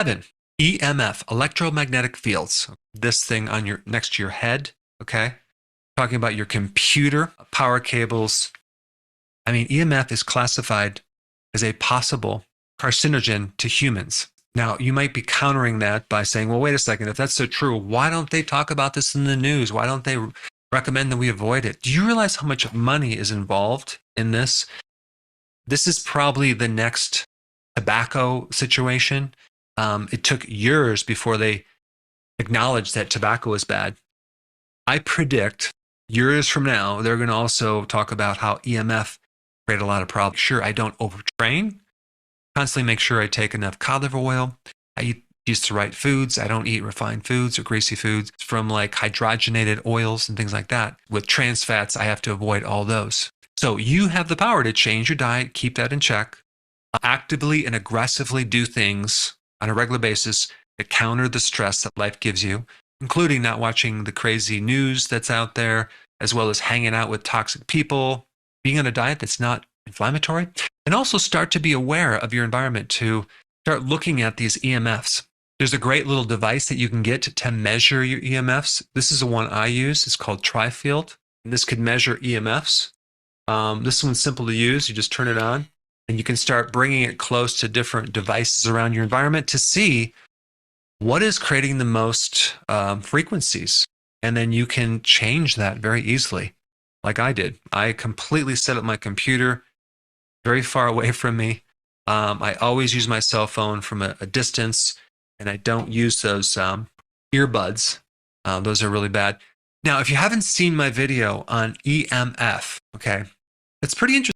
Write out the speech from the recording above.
7, EMF, electromagnetic fields. This thing on your next to your head, okay? Talking about your computer, power cables. I mean, EMF is classified as a possible carcinogen to humans. Now, you might be countering that by saying, well, wait a second, if that's so true, why don't they talk about this in the news? Why don't they recommend that we avoid it? Do you realize how much money is involved in this? This is probably the next tobacco situation. It took years before they acknowledged that tobacco is bad. I predict years from now, they're going to also talk about how EMF create a lot of problems. Sure, I don't overtrain. Constantly make sure I take enough cod liver oil. I use the right foods. I don't eat refined foods or greasy foods from like hydrogenated oils and things like that. With trans fats, I have to avoid all those. So you have the power to change your diet, keep that in check, actively and aggressively do things on a regular basis to counter the stress that life gives you, including not watching the crazy news that's out there, as well as hanging out with toxic people, being on a diet that's not inflammatory, and also start to be aware of your environment, to start looking at these EMFs. There's a great little device that you can get to measure your EMFs. This is the one I use. It's called Trifield, and this could measure EMFs. This one's simple to use. You just turn it on, and you can start bringing it close to different devices around your environment to see what is creating the most frequencies. And then you can change that very easily, like I did. I completely set up my computer very far away from me. I always use my cell phone from a distance, and I don't use those earbuds. Those are really bad. Now, if you haven't seen my video on EMF, okay, it's pretty interesting.